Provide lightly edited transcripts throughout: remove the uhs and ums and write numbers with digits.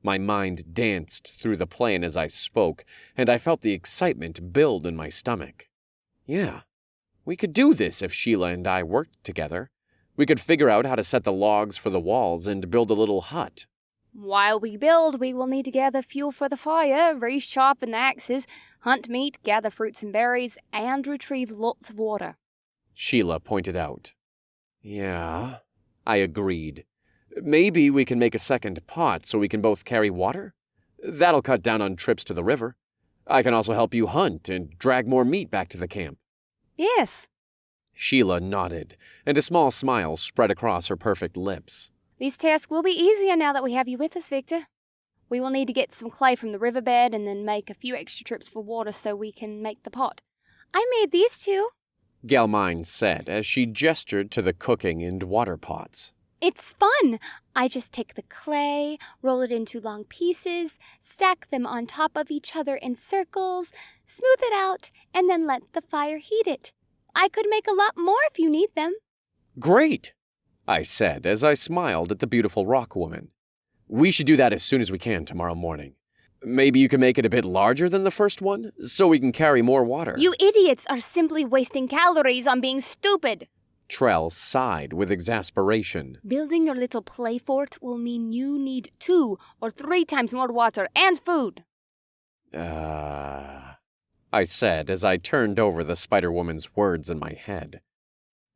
My mind danced through the plan as I spoke, and I felt the excitement build in my stomach. Yeah, we could do this if Sheila and I worked together. We could figure out how to set the logs for the walls and build a little hut. While we build, we will need to gather fuel for the fire, resharpen the axes, hunt meat, gather fruits and berries, and retrieve lots of water. Sheila pointed out. Yeah, I agreed. Maybe we can make a second pot so we can both carry water? That'll cut down on trips to the river. I can also help you hunt and drag more meat back to the camp. Yes. Sheila nodded, and a small smile spread across her perfect lips. These tasks will be easier now that we have you with us, Victor. We will need to get some clay from the riverbed and then make a few extra trips for water so we can make the pot. I made these two, Galmine said as she gestured to the cooking and water pots. It's fun. I just take the clay, roll it into long pieces, stack them on top of each other in circles, smooth it out, and then let the fire heat it. I could make a lot more if you need them. Great, I said as I smiled at the beautiful rock woman. We should do that as soon as we can tomorrow morning. Maybe you can make it a bit larger than the first one, so we can carry more water. You idiots are simply wasting calories on being stupid. Trell sighed with exasperation. Building your little play fort will mean you need 2 or 3 times more water and food. I said as I turned over the Spider-Woman's words in my head.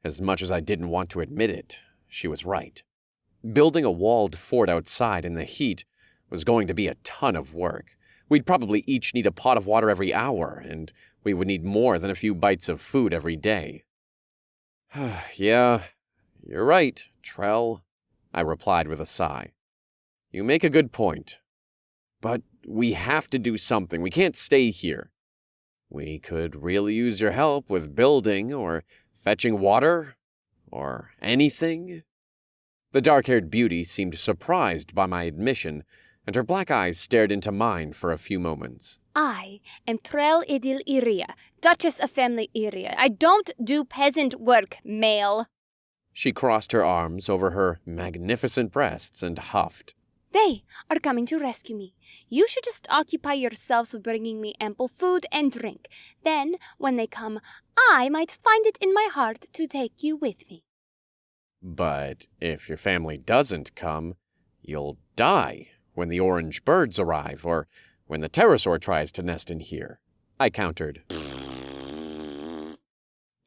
As much as I didn't want to admit it, she was right. Building a walled fort outside in the heat was going to be a ton of work. We'd probably each need a pot of water every hour, and we would need more than a few bites of food every day. Yeah, you're right, Trell, I replied with a sigh. You make a good point. But we have to do something. We can't stay here. We could really use your help with building or fetching water or anything. The dark-haired beauty seemed surprised by my admission, and her black eyes stared into mine for a few moments. I am Trell Idil Iria, Duchess of Family Iria. I don't do peasant work, male. She crossed her arms over her magnificent breasts and huffed. They are coming to rescue me. You should just occupy yourselves with bringing me ample food and drink. Then, when they come, I might find it in my heart to take you with me. But if your family doesn't come, you'll die when the orange birds arrive, or when the pterosaur tries to nest in here, I countered.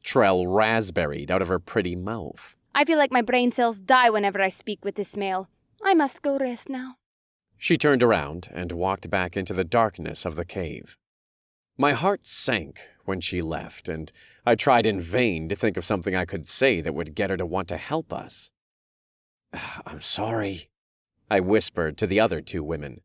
Trell raspberried out of her pretty mouth. I feel like my brain cells die whenever I speak with this male. I must go rest now. She turned around and walked back into the darkness of the cave. My heart sank when she left, and I tried in vain to think of something I could say that would get her to want to help us. I'm sorry, I whispered to the other 2 women.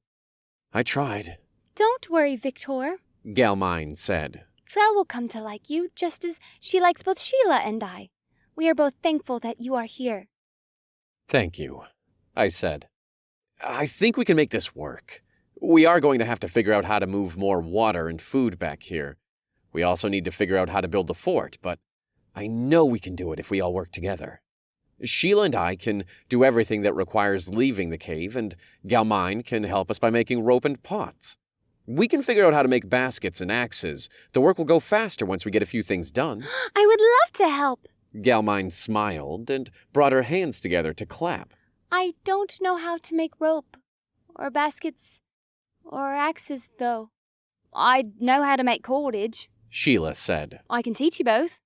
I tried. Don't worry, Victor, Galmine said. Trell will come to like you, just as she likes both Sheila and I. We are both thankful that you are here. Thank you, I said. I think we can make this work. We are going to have to figure out how to move more water and food back here. We also need to figure out how to build the fort, but I know we can do it if we all work together. Sheila and I can do everything that requires leaving the cave, and Galmine can help us by making rope and pots. We can figure out how to make baskets and axes. The work will go faster once we get a few things done. I would love to help. Galmine smiled and brought her hands together to clap. I don't know how to make rope, or baskets, or axes, though. I know how to make cordage, Sheila said. I can teach you both.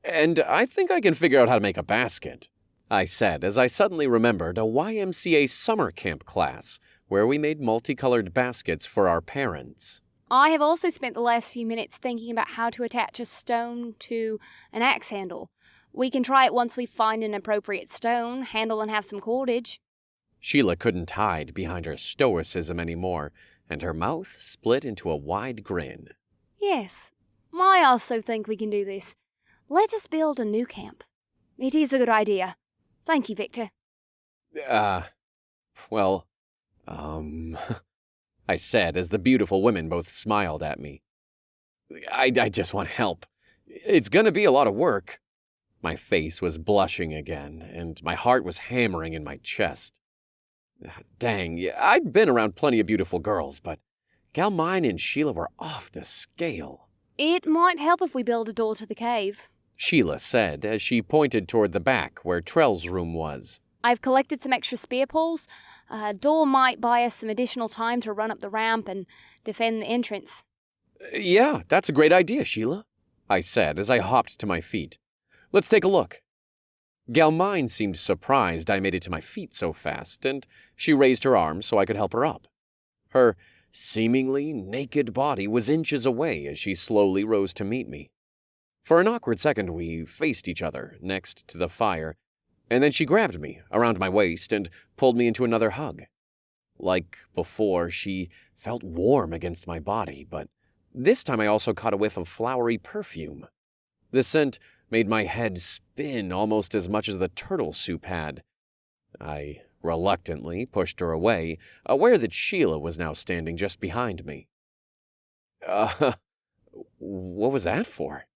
And I think I can figure out how to make a basket, I said as I suddenly remembered a YMCA summer camp class where we made multicolored baskets for our parents. I have also spent the last few minutes thinking about how to attach a stone to an axe handle. We can try it once we find an appropriate stone, handle, and have some cordage. Sheila couldn't hide behind her stoicism anymore, and her mouth split into a wide grin. Yes, I also think we can do this. Let us build a new camp. It is a good idea. Thank you, Victor. I said as the beautiful women both smiled at me. I just want help. It's going to be a lot of work. My face was blushing again, and my heart was hammering in my chest. Dang, I'd been around plenty of beautiful girls, but Galmine and Sheila were off the scale. It might help if we build a door to the cave, Sheila said as she pointed toward the back where Trell's room was. I've collected some extra spear poles. A door might buy us some additional time to run up the ramp and defend the entrance. Yeah, that's a great idea, Sheila, I said as I hopped to my feet. Let's take a look. Galmine seemed surprised I made it to my feet so fast, and she raised her arms so I could help her up. Her seemingly naked body was inches away as she slowly rose to meet me. For an awkward second, we faced each other next to the fire, and then she grabbed me around my waist and pulled me into another hug. Like before, she felt warm against my body, but this time I also caught a whiff of flowery perfume. The scent made my head spin almost as much as the turtle soup had. I reluctantly pushed her away, aware that Sheila was now standing just behind me. What was that for?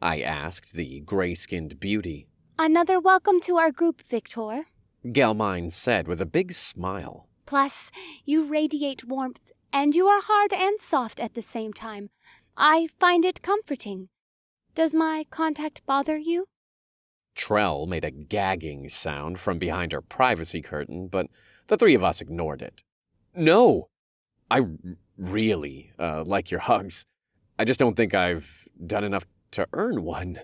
I asked the gray-skinned beauty. Another welcome to our group, Victor, Galmine said with a big smile. Plus, you radiate warmth, and you are hard and soft at the same time. I find it comforting. Does my contact bother you? Trell made a gagging sound from behind her privacy curtain, but the three of us ignored it. No, I really like your hugs. I just don't think I've done enough to earn one.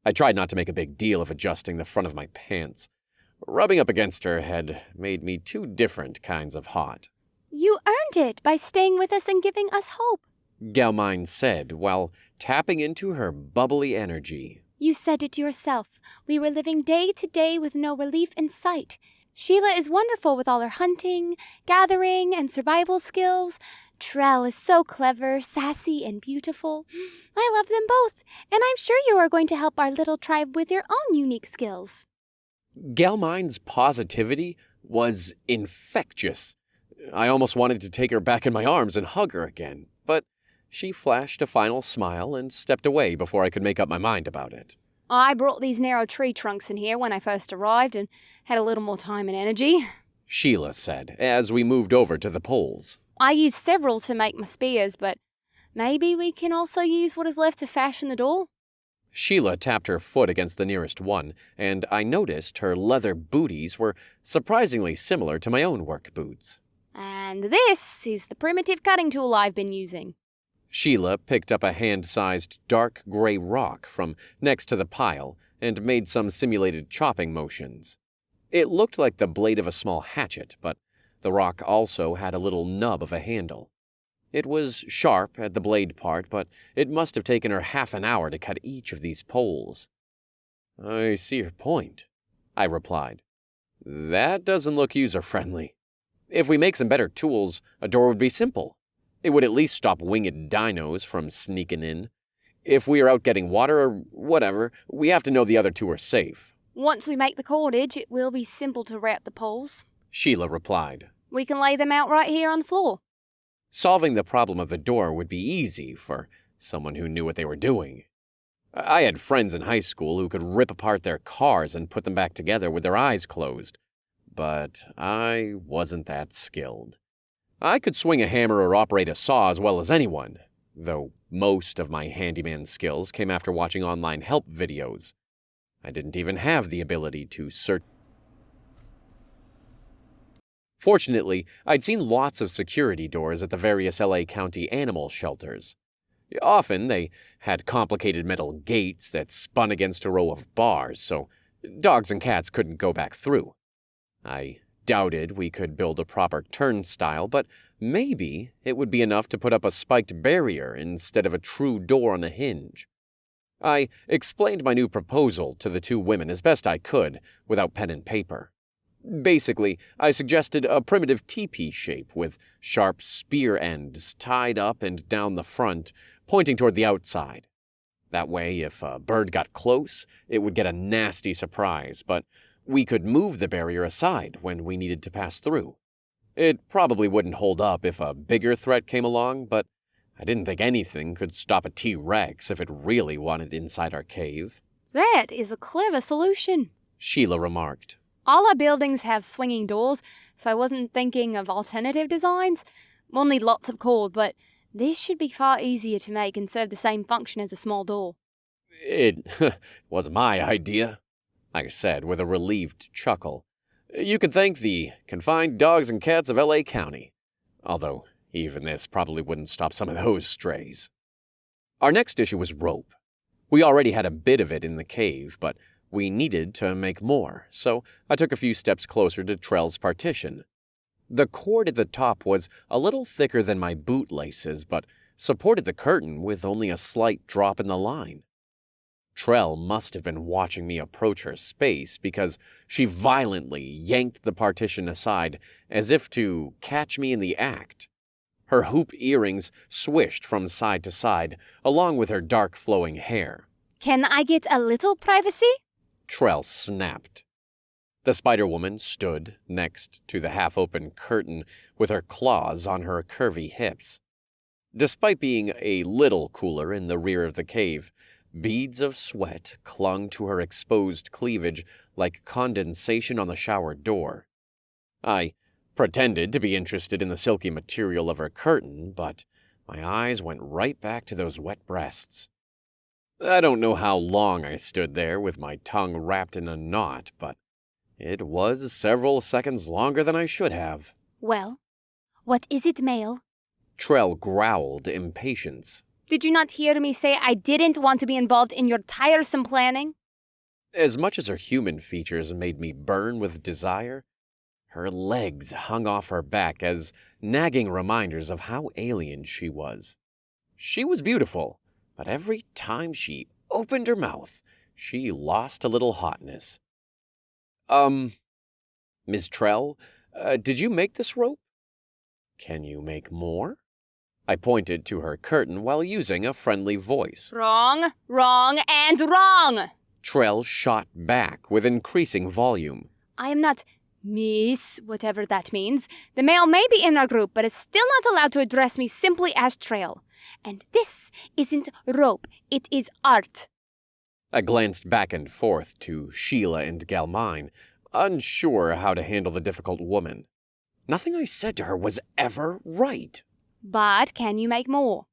I tried not to make a big deal of adjusting the front of my pants. Rubbing up against her had made me two different kinds of hot. You earned it by staying with us and giving us hope, Galmine said while tapping into her bubbly energy. You said it yourself. We were living day to day with no relief in sight. Sheila is wonderful with all her hunting, gathering, and survival skills. Trell is so clever, sassy, and beautiful. I love them both, and I'm sure you are going to help our little tribe with your own unique skills. Galmine's positivity was infectious. I almost wanted to take her back in my arms and hug her again, but she flashed a final smile and stepped away before I could make up my mind about it. I brought these narrow tree trunks in here when I first arrived and had a little more time and energy, Sheila said as we moved over to the poles. I used several to make my spears, but maybe we can also use what is left to fashion the door? Sheila tapped her foot against the nearest one, and I noticed her leather booties were surprisingly similar to my own work boots. And this is the primitive cutting tool I've been using. Sheila picked up a hand-sized dark gray rock from next to the pile and made some simulated chopping motions. It looked like the blade of a small hatchet, but the rock also had a little nub of a handle. It was sharp at the blade part, but it must have taken her half an hour to cut each of these poles. I see your point, I replied. That doesn't look user-friendly. If we make some better tools, a door would be simple. It would at least stop winged dinos from sneaking in. If we are out getting water or whatever, we have to know the other two are safe. Once we make the cordage, it will be simple to wrap the poles, Sheila replied. We can lay them out right here on the floor. Solving the problem of the door would be easy for someone who knew what they were doing. I had friends in high school who could rip apart their cars and put them back together with their eyes closed, but I wasn't that skilled. I could swing a hammer or operate a saw as well as anyone, though most of my handyman skills came after watching online help videos. I didn't even have the ability to search. Fortunately, I'd seen lots of security doors at the various LA County animal shelters. Often, they had complicated metal gates that spun against a row of bars, so dogs and cats couldn't go back through. I doubted we could build a proper turnstile, but maybe it would be enough to put up a spiked barrier instead of a true door on a hinge. I explained my new proposal to the two women as best I could without pen and paper. Basically, I suggested a primitive teepee shape with sharp spear ends tied up and down the front, pointing toward the outside. That way, if a bird got close, it would get a nasty surprise, but we could move the barrier aside when we needed to pass through. It probably wouldn't hold up if a bigger threat came along, but I didn't think anything could stop a T-Rex if it really wanted inside our cave. That is a clever solution, Sheila remarked. All our buildings have swinging doors, so I wasn't thinking of alternative designs. We'll need lots of cord, but this should be far easier to make and serve the same function as a small door. It was my idea, I said with a relieved chuckle. You can thank the confined dogs and cats of L.A. County. Although, even this probably wouldn't stop some of those strays. Our next issue was rope. We already had a bit of it in the cave, but we needed to make more, so I took a few steps closer to Trell's partition. The cord at the top was a little thicker than my bootlaces, but supported the curtain with only a slight drop in the line. Trell must have been watching me approach her space because she violently yanked the partition aside as if to catch me in the act. Her hoop earrings swished from side to side, along with her dark flowing hair. Can I get a little privacy? Trell snapped. The Spider-Woman stood next to the half-open curtain with her claws on her curvy hips. Despite being a little cooler in the rear of the cave, beads of sweat clung to her exposed cleavage like condensation on the shower door. I pretended to be interested in the silky material of her curtain, but my eyes went right back to those wet breasts. I don't know how long I stood there with my tongue wrapped in a knot, but it was several seconds longer than I should have. Well, what is it, male? Trell growled impatience. Did you not hear me say I didn't want to be involved in your tiresome planning? As much as her human features made me burn with desire, her legs hung off her back as nagging reminders of how alien she was. She was beautiful, but every time she opened her mouth, she lost a little hotness. Ms. Trell, did you make this rope? Can you make more? I pointed to her curtain while using a friendly voice. Wrong, wrong, and wrong! Trell shot back with increasing volume. I am not Miss, whatever that means. The male may be in our group, but is still not allowed to address me simply as Trell. And this isn't rope, it is art. I glanced back and forth to Sheila and Galmine, unsure how to handle the difficult woman. Nothing I said to her was ever right. But can you make more?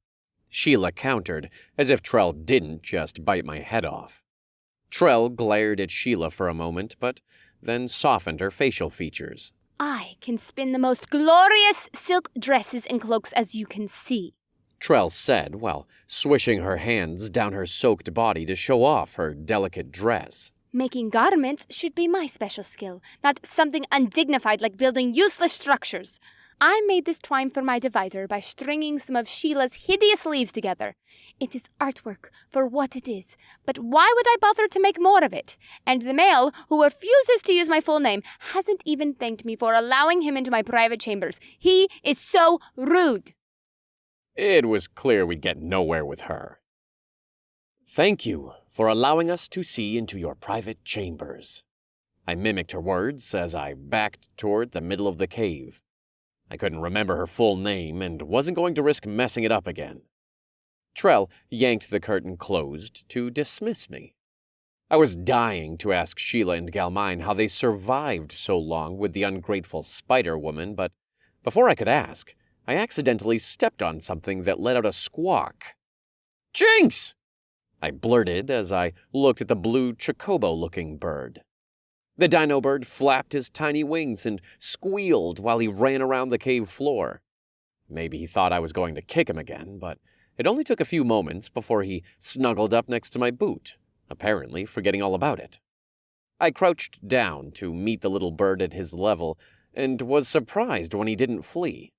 Sheila countered, as if Trell didn't just bite my head off. Trell glared at Sheila for a moment, but then softened her facial features. I can spin the most glorious silk dresses and cloaks as you can see, Trell said while swishing her hands down her soaked body to show off her delicate dress. Making garments should be my special skill, not something undignified like building useless structures. I made this twine for my divider by stringing some of Sheila's hideous leaves together. It is artwork for what it is, but why would I bother to make more of it? And the male, who refuses to use my full name, hasn't even thanked me for allowing him into my private chambers. He is so rude. It was clear we'd get nowhere with her. Thank you for allowing us to see into your private chambers. I mimicked her words as I backed toward the middle of the cave. I couldn't remember her full name and wasn't going to risk messing it up again. Trell yanked the curtain closed to dismiss me. I was dying to ask Sheila and Galmine how they survived so long with the ungrateful Spider-Woman, but before I could ask, I accidentally stepped on something that let out a squawk. Jinx! I blurted as I looked at the blue chocobo-looking bird. The dino-bird flapped his tiny wings and squealed while he ran around the cave floor. Maybe he thought I was going to kick him again, but it only took a few moments before he snuggled up next to my boot, apparently forgetting all about it. I crouched down to meet the little bird at his level and was surprised when he didn't flee.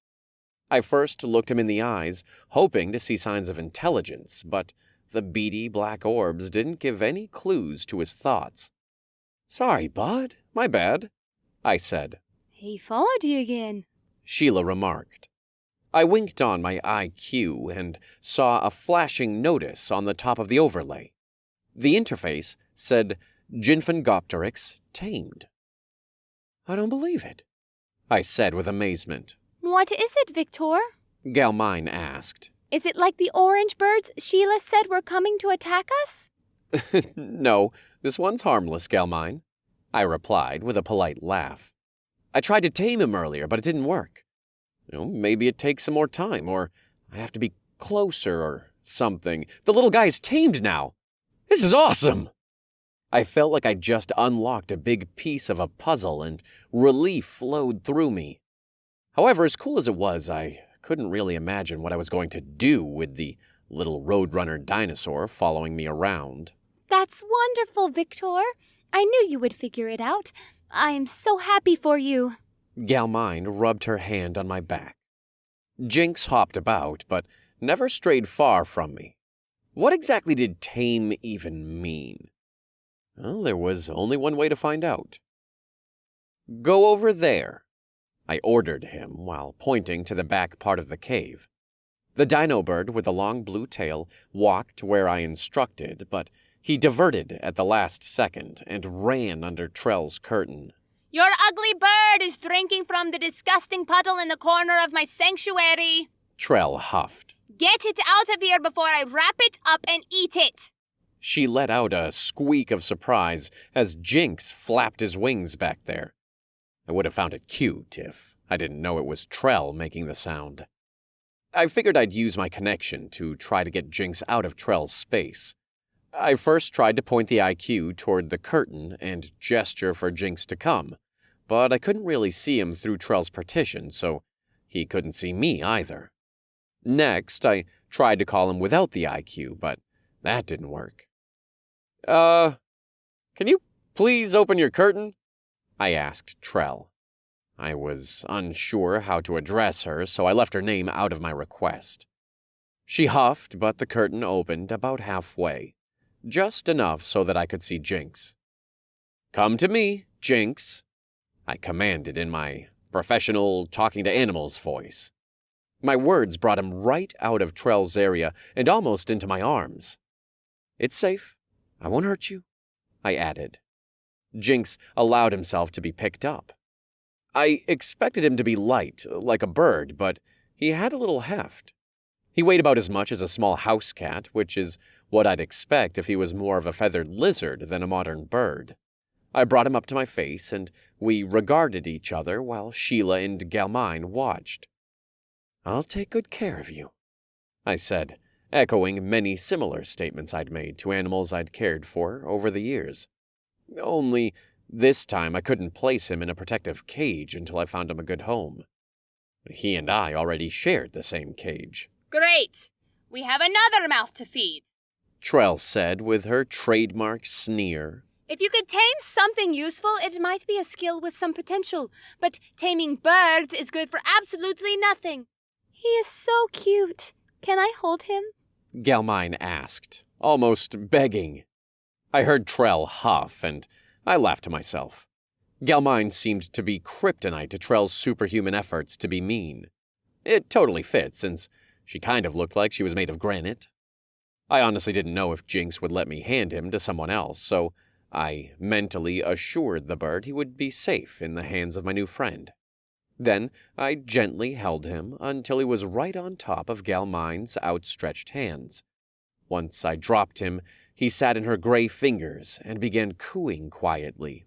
I first looked him in the eyes, hoping to see signs of intelligence, but the beady black orbs didn't give any clues to his thoughts. Sorry, bud. My bad, I said. He followed you again, Sheila remarked. I winked on my IQ and saw a flashing notice on the top of the overlay. The interface said Jinfingopteryx tamed. I don't believe it, I said with amazement. What is it, Victor? Galmine asked. Is it like the orange birds Sheila said were coming to attack us? No, this one's harmless, Galmine. I replied with a polite laugh. I tried to tame him earlier, but it didn't work. Maybe it takes some more time, or I have to be closer or something. The little guy's tamed now. This is awesome! I felt like I'd just unlocked a big piece of a puzzle, and relief flowed through me. However, as cool as it was, I couldn't really imagine what I was going to do with the little roadrunner dinosaur following me around. That's wonderful, Victor. I knew you would figure it out. I am so happy for you. Galmine rubbed her hand on my back. Jinx hopped about, but never strayed far from me. What exactly did tame even mean? Well, there was only one way to find out. Go over there, I ordered him while pointing to the back part of the cave. The dino-bird with the long blue tail walked where I instructed, but he diverted at the last second and ran under Trell's curtain. Your ugly bird is drinking from the disgusting puddle in the corner of my sanctuary. Trell huffed. Get it out of here before I wrap it up and eat it. She let out a squeak of surprise as Jinx flapped his wings back there. I would have found it cute if I didn't know it was Trell making the sound. I figured I'd use my connection to try to get Jinx out of Trell's space. I first tried to point the IQ toward the curtain and gesture for Jinx to come, but I couldn't really see him through Trell's partition, so he couldn't see me either. Next, I tried to call him without the IQ, but that didn't work. Can you please open your curtain? I asked Trell. I was unsure how to address her, so I left her name out of my request. She huffed, but the curtain opened about halfway, just enough so that I could see Jinx. Come to me, Jinx, I commanded in my professional talking-to-animals voice. My words brought him right out of Trell's area and almost into my arms. It's safe. I won't hurt you, I added. Jinx allowed himself to be picked up. I expected him to be light, like a bird, but he had a little heft. He weighed about as much as a small house cat, which is what I'd expect if he was more of a feathered lizard than a modern bird. I brought him up to my face, and we regarded each other while Sheila and Galmine watched. I'll take good care of you, I said, echoing many similar statements I'd made to animals I'd cared for over the years. Only this time I couldn't place him in a protective cage until I found him a good home. He and I already shared the same cage. Great! We have another mouth to feed, Trell said with her trademark sneer. If you could tame something useful, it might be a skill with some potential, but taming birds is good for absolutely nothing. He is so cute. Can I hold him? Galmine asked, almost begging. I heard Trell huff, and I laughed to myself. Galmine seemed to be kryptonite to Trell's superhuman efforts to be mean. It totally fit, since she kind of looked like she was made of granite. I honestly didn't know if Jinx would let me hand him to someone else, so I mentally assured the bird he would be safe in the hands of my new friend. Then I gently held him until he was right on top of Galmine's outstretched hands. Once I dropped him, he sat in her gray fingers and began cooing quietly.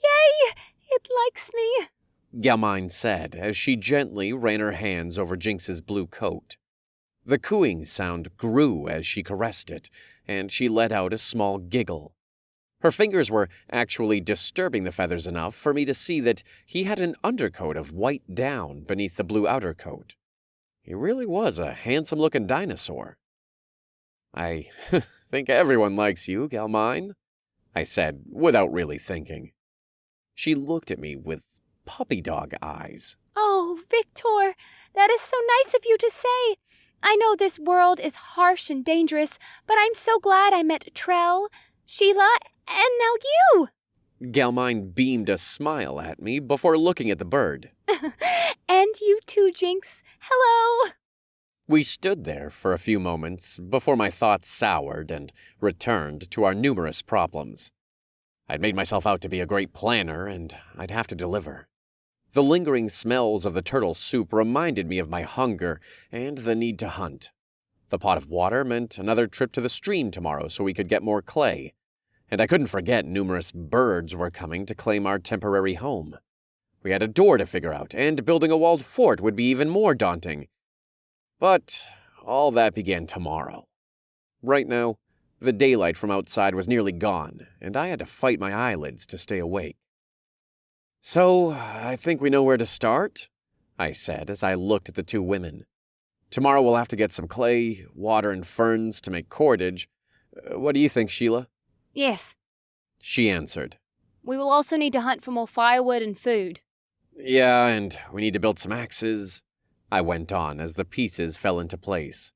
Yay! It likes me, Galmine said as she gently ran her hands over Jinx's blue coat. The cooing sound grew as she caressed it, and she let out a small giggle. Her fingers were actually disturbing the feathers enough for me to see that he had an undercoat of white down beneath the blue outer coat. He really was a handsome-looking dinosaur. I think everyone likes you, Galmine, I said, without really thinking. She looked at me with puppy dog eyes. Oh, Victor, that is so nice of you to say. I know this world is harsh and dangerous, but I'm so glad I met Trell, Sheila, and now you. Galmine beamed a smile at me before looking at the bird. And you too, Jinx. Hello. We stood there for a few moments before my thoughts soured and returned to our numerous problems. I'd made myself out to be a great planner, and I'd have to deliver. The lingering smells of the turtle soup reminded me of my hunger and the need to hunt. The pot of water meant another trip to the stream tomorrow so we could get more clay. And I couldn't forget numerous birds were coming to claim our temporary home. We had a door to figure out, and building a walled fort would be even more daunting. But all that began tomorrow. Right now, the daylight from outside was nearly gone, and I had to fight my eyelids to stay awake. "So, I think we know where to start," I said as I looked at the two women. "Tomorrow we'll have to get some clay, water, and ferns to make cordage. What do you think, Sheila?" Yes. She answered. We will also need to hunt for more firewood and food. "Yeah, and we need to build some axes," I went on as the pieces fell into place.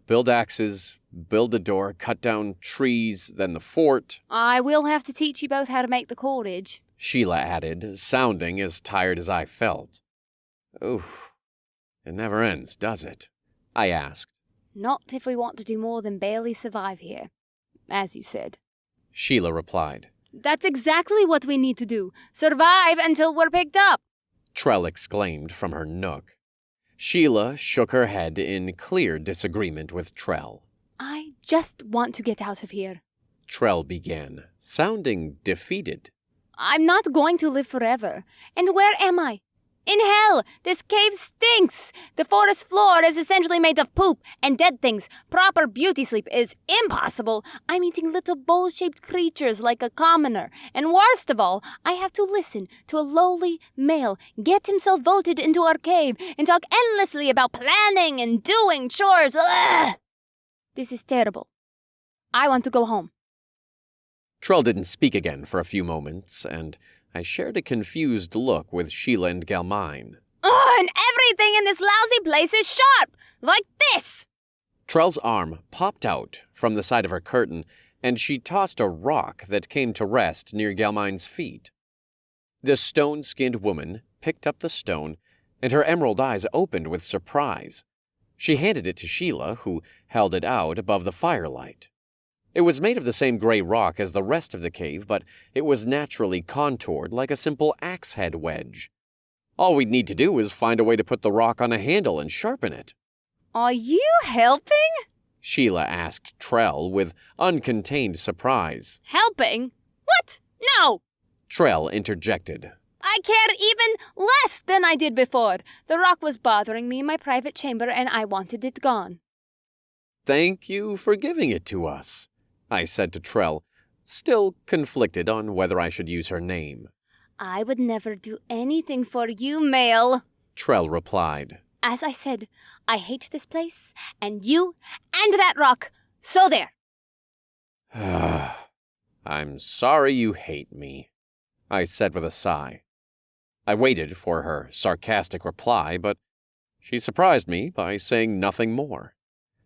Build axes, build the door, cut down trees, then the fort." I will have to teach you both how to make the cordage. Sheila added, sounding as tired as I felt. "Oof, it never ends, does it?" I asked. Not if we want to do more than barely survive here, as you said. Sheila replied. That's exactly what we need to do. Survive until we're picked up. Trell exclaimed from her nook. Sheila shook her head in clear disagreement with Trell. I just want to get out of here. Trell began, sounding defeated. I'm not going to live forever. And where am I? In hell! This cave stinks! The forest floor is essentially made of poop and dead things. Proper beauty sleep is impossible. I'm eating little bowl-shaped creatures like a commoner. And worst of all, I have to listen to a lowly male get himself voted into our cave and talk endlessly about planning and doing chores. Ugh! This is terrible. I want to go home. Trell didn't speak again for a few moments, and I shared a confused look with Sheila and Galmine. Oh, and everything in this lousy place is sharp! Like this! Trell's arm popped out from the side of her curtain, and she tossed a rock that came to rest near Galmine's feet. The stone-skinned woman picked up the stone, and her emerald eyes opened with surprise. She handed it to Sheila, who held it out above the firelight. It was made of the same gray rock as the rest of the cave, but it was naturally contoured like a simple axe head wedge. All we'd need to do is find a way to put the rock on a handle and sharpen it. Are you helping? Sheila asked Trell with uncontained surprise. Helping? What? No! Trell interjected. I care even less than I did before. The rock was bothering me in my private chamber, and I wanted it gone. "Thank you for giving it to us," I said to Trell, still conflicted on whether I should use her name. I would never do anything for you, male, Trell replied. As I said, I hate this place, and you, and that rock. So there. "I'm sorry you hate me," I said with a sigh. I waited for her sarcastic reply, but she surprised me by saying nothing more.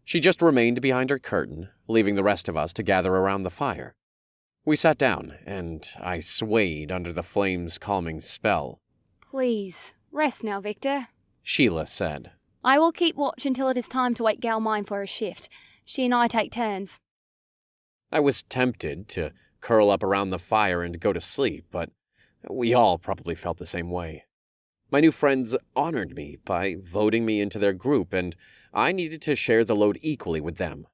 She just remained behind her curtain, leaving the rest of us to gather around the fire. We sat down, and I swayed under the flame's calming spell. Please, rest now, Victor. Sheila said. I will keep watch until it is time to wake Galmine for her shift. She and I take turns. I was tempted to curl up around the fire and go to sleep, but we all probably felt the same way. My new friends honored me by voting me into their group, and I needed to share the load equally with them.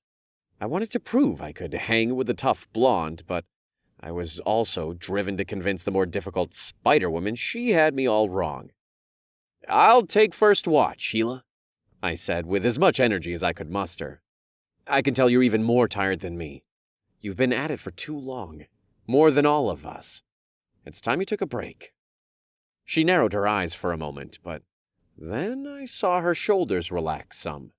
I wanted to prove I could hang with the tough blonde, but I was also driven to convince the more difficult Spider-Woman she had me all wrong. "I'll take first watch, Sheila," I said with as much energy as I could muster. "I can tell you're even more tired than me. You've been at it for too long, more than all of us. It's time you took a break." She narrowed her eyes for a moment, but then I saw her shoulders relax some.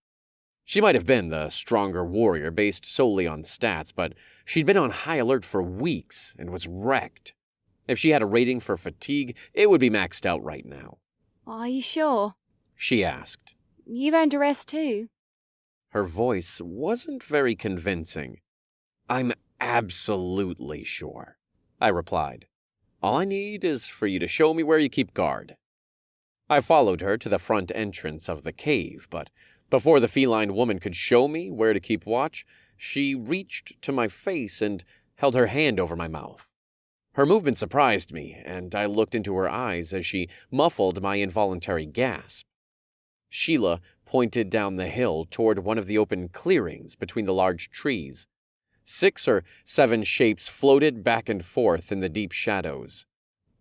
She might have been the stronger warrior based solely on stats, but she'd been on high alert for weeks and was wrecked. If she had a rating for fatigue, it would be maxed out right now. Are you sure? She asked. You've earned a rest too. Her voice wasn't very convincing. "I'm absolutely sure," I replied. "All I need is for you to show me where you keep guard." I followed her to the front entrance of the cave, but before the feline woman could show me where to keep watch, she reached to my face and held her hand over my mouth. Her movement surprised me, and I looked into her eyes as she muffled my involuntary gasp. Sheila pointed down the hill toward one of the open clearings between the large trees. 6 or 7 shapes floated back and forth in the deep shadows.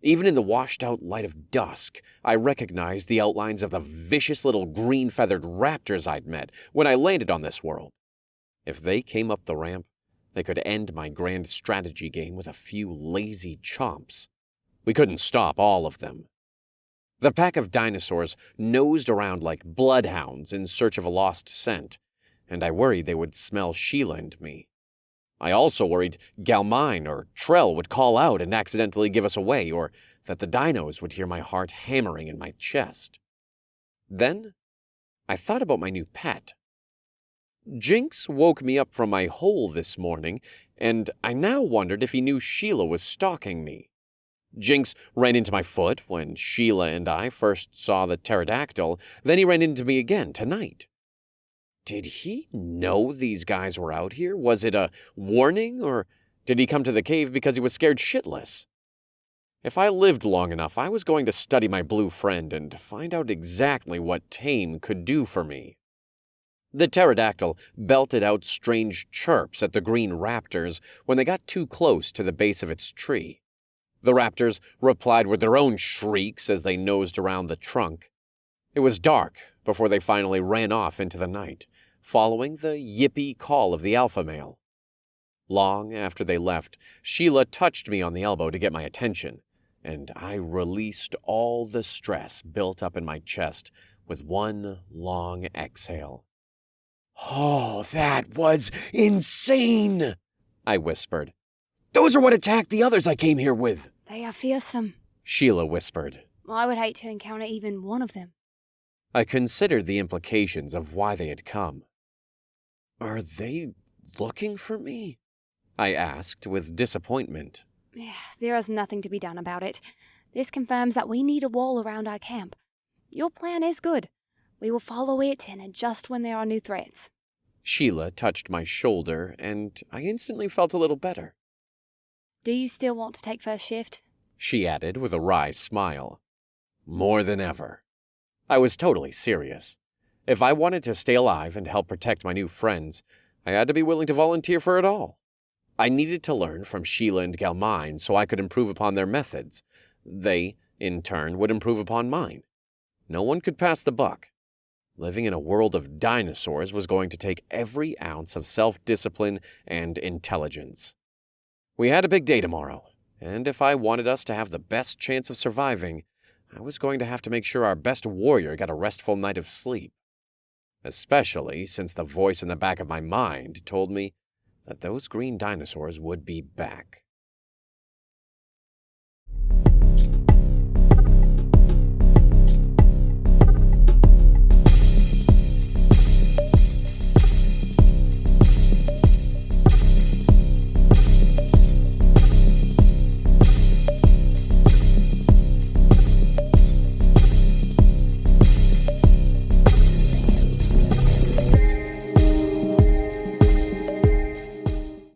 Even in the washed-out light of dusk, I recognized the outlines of the vicious little green-feathered raptors I'd met when I landed on this world. If they came up the ramp, they could end my grand strategy game with a few lazy chomps. We couldn't stop all of them. The pack of dinosaurs nosed around like bloodhounds in search of a lost scent, and I worried they would smell Sheila and me. I also worried Galmine or Trell would call out and accidentally give us away, or that the dinos would hear my heart hammering in my chest. Then, I thought about my new pet. Jinx woke me up from my hole this morning, and I now wondered if he knew Sheila was stalking me. Jinx ran into my foot when Sheila and I first saw the pterodactyl, then he ran into me again tonight. Did he know these guys were out here? Was it a warning, or did he come to the cave because he was scared shitless? If I lived long enough, I was going to study my blue friend and find out exactly what Tame could do for me. The pterodactyl belted out strange chirps at the green raptors when they got too close to the base of its tree. The raptors replied with their own shrieks as they nosed around the trunk. It was dark before they finally ran off into the night, following the yippee call of the alpha male. Long after they left, Sheila touched me on the elbow to get my attention, and I released all the stress built up in my chest with one long exhale. "Oh, that was insane," I whispered. "Those are what attacked the others I came here with." They are fearsome, Sheila whispered. I would hate to encounter even one of them. I considered the implications of why they had come. "Are they looking for me?" I asked with disappointment. There is nothing to be done about it. This confirms that we need a wall around our camp. Your plan is good. We will follow it and adjust when there are new threats. Sheila touched my shoulder, and I instantly felt a little better. Do you still want to take first shift? She added with a wry smile. More than ever. I was totally serious. If I wanted to stay alive and help protect my new friends, I had to be willing to volunteer for it all. I needed to learn from Sheila and Galmine so I could improve upon their methods. They, in turn, would improve upon mine. No one could pass the buck. Living in a world of dinosaurs was going to take every ounce of self-discipline and intelligence. We had a big day tomorrow, and if I wanted us to have the best chance of surviving, I was going to have to make sure our best warrior got a restful night of sleep. Especially since the voice in the back of my mind told me that those green dinosaurs would be back.